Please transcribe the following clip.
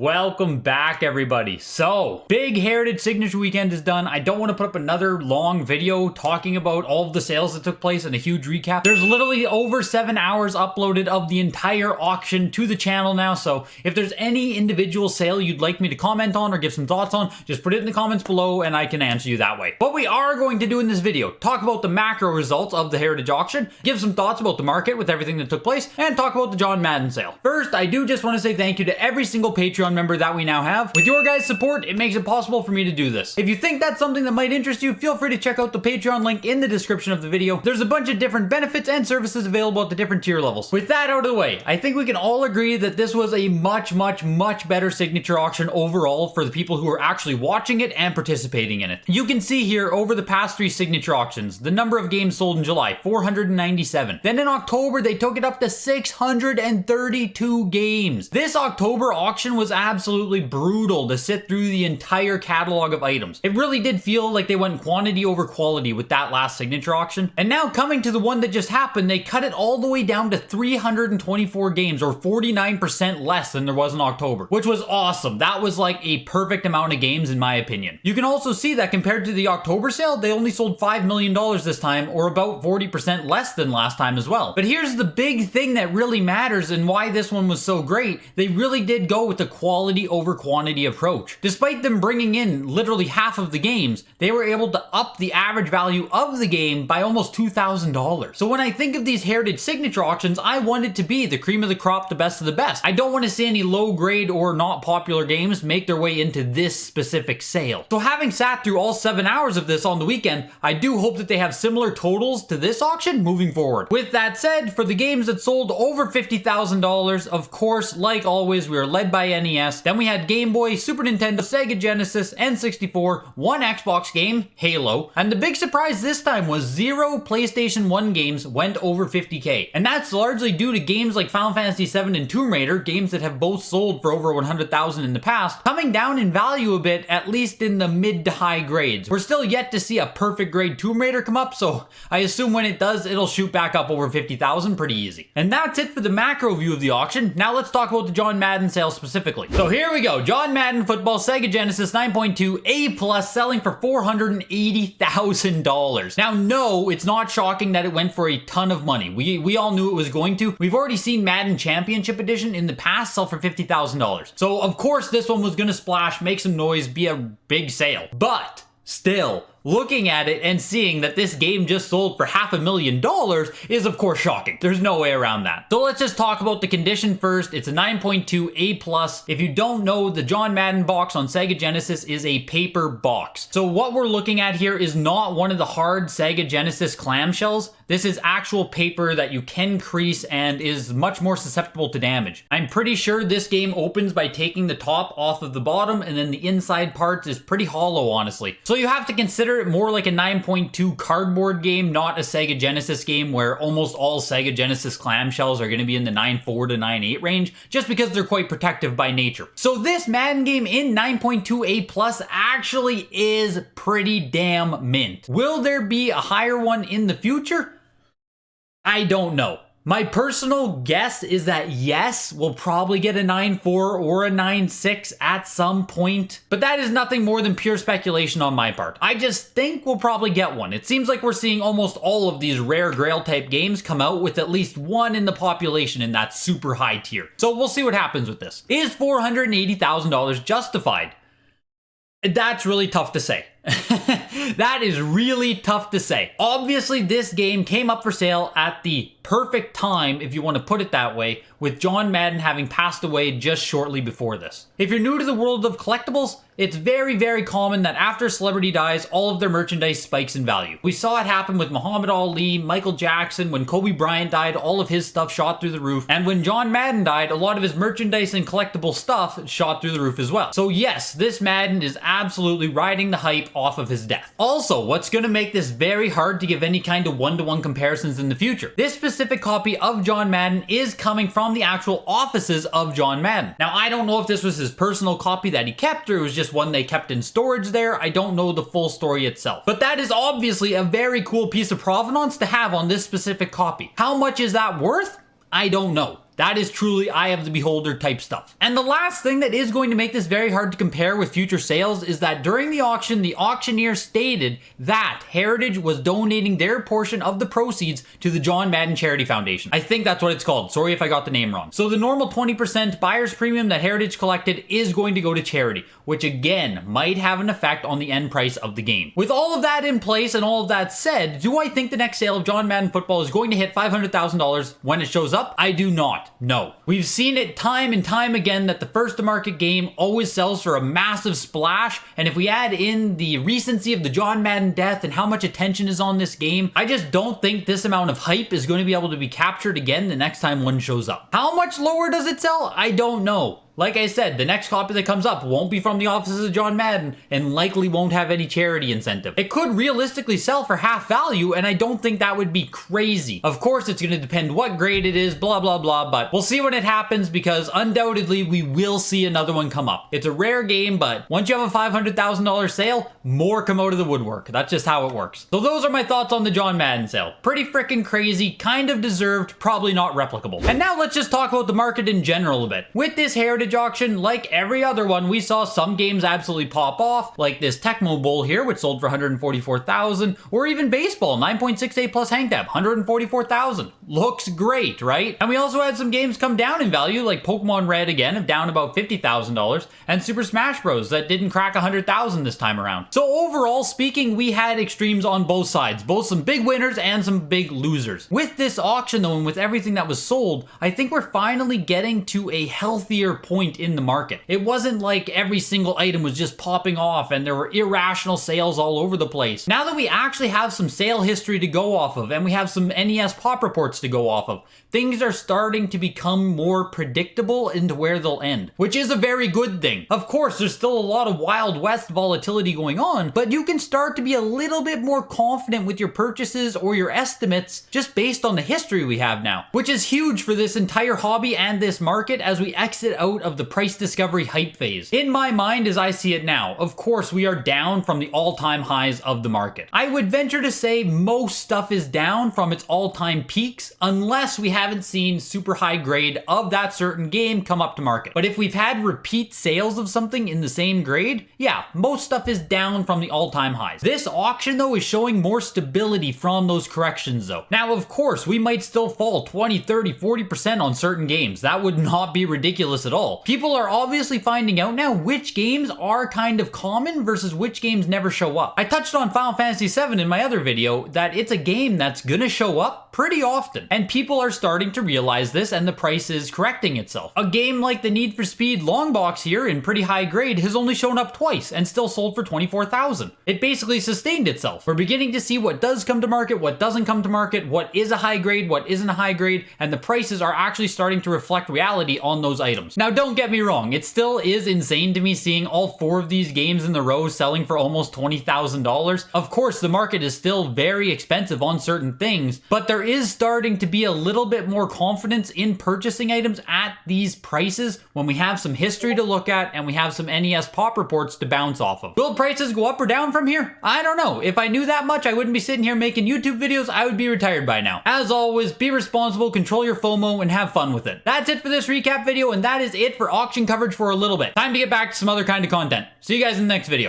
Welcome back, everybody. So, big Heritage Signature Weekend is done. I don't want to put up another long video talking about all of the sales that took place and a huge recap. There's literally over 7 hours uploaded of the entire auction to the channel now, so if there's any individual sale you'd like me to comment on or give some thoughts on, just put it in the comments below and I can answer you that way. What we are going to do in this video, talk about the macro results of the Heritage auction, give some thoughts about the market with everything that took place, and talk about the John Madden sale. First, I do just want to say thank you to every single Patreon member that we now have. With your guys' support, it makes it possible for me to do this. If you think that's something that might interest you, feel free to check out the Patreon link in the description of the video. There's a bunch of different benefits and services available at the different tier levels. With that out of the way, I think we can all agree that this was a much better signature auction overall for the people who are actually watching it and participating in it. You can see here over the past 3 signature auctions, the number of games sold in July, 497. Then in October, they took it up to 632 games. This October auction was absolutely brutal to sit through the entire catalog of items. It really did feel like they went quantity over quality with that last signature auction. And now coming to the one that just happened, they cut it all the way down to 324 games, or 49% less than there was in October, which was awesome. That was like a perfect amount of games in my opinion. You can also see that compared to the October sale, they only sold $5 million this time, or about 40% less than last time as well. But here's the big thing that really matters and why this one was so great. They really did go with the quality over quantity approach. Despite them bringing in literally half of the games, they were able to up the average value of the game by almost $2,000. So when I think of these Heritage Signature auctions, I want it to be the cream of the crop, the best of the best. I don't want to see any low grade or not popular games make their way into this specific sale. So having sat through all 7 hours of this on the weekend, I do hope that they have similar totals to this auction moving forward. With that said, for the games that sold over $50,000, of course, like always, we are led by NES. Then we had Game Boy, Super Nintendo, Sega Genesis, N64, one Xbox game, Halo, and the big surprise this time was 0 PlayStation 1 games went over 50k. And that's largely due to games like Final Fantasy VII and Tomb Raider, games that have both sold for over 100,000 in the past, coming down in value a bit, at least in the mid to high grades. We're still yet to see a perfect grade Tomb Raider come up, so I assume when it does, it'll shoot back up over 50,000 pretty easy. And that's it for the macro view of the auction. Now let's talk about the John Madden sale specifically. So here we go. John Madden Football Sega Genesis 9.2 A+ selling for $480,000. Now, no, it's not shocking that it went for a ton of money. We all knew it was going to. We've already seen Madden Championship Edition in the past sell for $50,000. So, of course, this one was going to splash, make some noise, be a big sale. But still, looking at it and seeing that this game just sold for $500,000 is of course shocking. There's no way around that. So let's just talk about the condition first. It's a 9.2 A+. If you don't know, the John Madden box on Sega Genesis is a paper box. So what we're looking at here is not one of the hard Sega Genesis clamshells. This is actual paper that you can crease and is much more susceptible to damage. I'm pretty sure this game opens by taking the top off of the bottom, and then the inside parts is pretty hollow, honestly. So you have to consider it more like a 9.2 cardboard game, not a Sega Genesis game where almost all Sega Genesis clamshells are going to be in the 9.4 to 9.8 range, just because they're quite protective by nature. So this Madden game in 9.2 A+ actually is pretty damn mint. Will there be a higher one in the future? I don't know. My personal guess is that yes, we'll probably get a 9.4 or a 9.6 at some point, but that is nothing more than pure speculation on my part. I just think we'll probably get one. It seems like we're seeing almost all of these rare grail type games come out with at least one in the population in that super high tier. So we'll see what happens with this. Is $480,000 justified? That's really tough to say. That is really tough to say. Obviously, this game came up for sale at the perfect time, if you want to put it that way, with John Madden having passed away just shortly before this. If you're new to the world of collectibles, it's very common that after a celebrity dies, all of their merchandise spikes in value. We saw it happen with Muhammad Ali, Michael Jackson. When Kobe Bryant died, all of his stuff shot through the roof. And when John Madden died, a lot of his merchandise and collectible stuff shot through the roof as well. So yes, this Madden is absolutely riding the hype off of his death. Also, what's going to make this very hard to give any kind of one-to-one comparisons in the future? This specific copy of John Madden is coming from the actual offices of John Madden. Now, I don't know if this was his personal copy that he kept, or it was just one they kept in storage there. I don't know the full story itself. But that is obviously a very cool piece of provenance to have on this specific copy. How much is that worth? I don't know. That is truly eye of the beholder type stuff. And the last thing that is going to make this very hard to compare with future sales is that during the auction, the auctioneer stated that Heritage was donating their portion of the proceeds to the John Madden Charity Foundation. I think that's what it's called. Sorry if I got the name wrong. So the normal 20% buyer's premium that Heritage collected is going to go to charity, which again might have an effect on the end price of the game. With all of that in place and all of that said, do I think the next sale of John Madden Football is going to hit $500,000 when it shows up? I do not. No. We've seen it time and time again that the first to market game always sells for a massive splash, and if we add in the recency of the John Madden death and how much attention is on this game, I just don't think this amount of hype is going to be able to be captured again the next time one shows up. How much lower does it sell? I don't know. Like I said, the next copy that comes up won't be from the offices of John Madden and likely won't have any charity incentive. It could realistically sell for half value, and I don't think that would be crazy. Of course, it's going to depend what grade it is, blah, blah, blah, but we'll see when it happens because undoubtedly we will see another one come up. It's a rare game, but once you have a $500,000 sale, more come out of the woodwork. That's just how it works. So those are my thoughts on the John Madden sale. Pretty freaking crazy, kind of deserved, probably not replicable. And now let's just talk about the market in general a bit. With this Heritage auction, like every other one, we saw some games absolutely pop off, like this Tecmo Bowl here, which sold for $144,000, or even baseball, 9.68 plus hang tap, $144,000. Looks great, right? And we also had some games come down in value, like Pokemon Red again, down about $50,000, and Super Smash Bros. That didn't crack $100,000 this time around. So overall speaking, we had extremes on both sides, both some big winners and some big losers. With this auction though, and with everything that was sold, I think we're finally getting to a healthier point in the market. It wasn't like every single item was just popping off and there were irrational sales all over the place. Now that we actually have some sale history to go off of and we have some NES pop reports to go off of, things are starting to become more predictable into where they'll end, which is a very good thing. Of course, there's still a lot of Wild West volatility going on, but you can start to be a little bit more confident with your purchases or your estimates just based on the history we have now, which is huge for this entire hobby and this market as we exit out of the price discovery hype phase. In my mind, as I see it now, of course, we are down from the all-time highs of the market. I would venture to say most stuff is down from its all-time peaks, unless we haven't seen super high grade of that certain game come up to market. But if we've had repeat sales of something in the same grade, yeah, most stuff is down from the all-time highs. This auction though is showing more stability from those corrections though. Now, of course, we might still fall 20, 30, 40% on certain games. That would not be ridiculous at all. People are obviously finding out now which games are kind of common versus which games never show up. I touched on Final Fantasy VII in my other video that it's a game that's gonna show up pretty often, and people are starting to realize this and the price is correcting itself. A game like the Need for Speed long box here in pretty high grade has only shown up twice and still sold for $24,000. It basically sustained itself. We're beginning to see what does come to market, what doesn't come to market, what is a high grade, what isn't a high grade, and the prices are actually starting to reflect reality on those items. Now, don't get me wrong, it still is insane to me seeing all 4 of these games in the row selling for almost $20,000. Of course, the market is still very expensive on certain things, but there is starting to be a little bit more confidence in purchasing items at these prices when we have some history to look at and we have some NES pop reports to bounce off of. Will prices go up or down from here? I don't know. If I knew that much, I wouldn't be sitting here making YouTube videos. I would be retired by now. As always, be responsible, control your FOMO, and have fun with it. That's it for this recap video, and that is it for auction coverage for a little bit. Time to get back to some other kind of content. See you guys in the next video.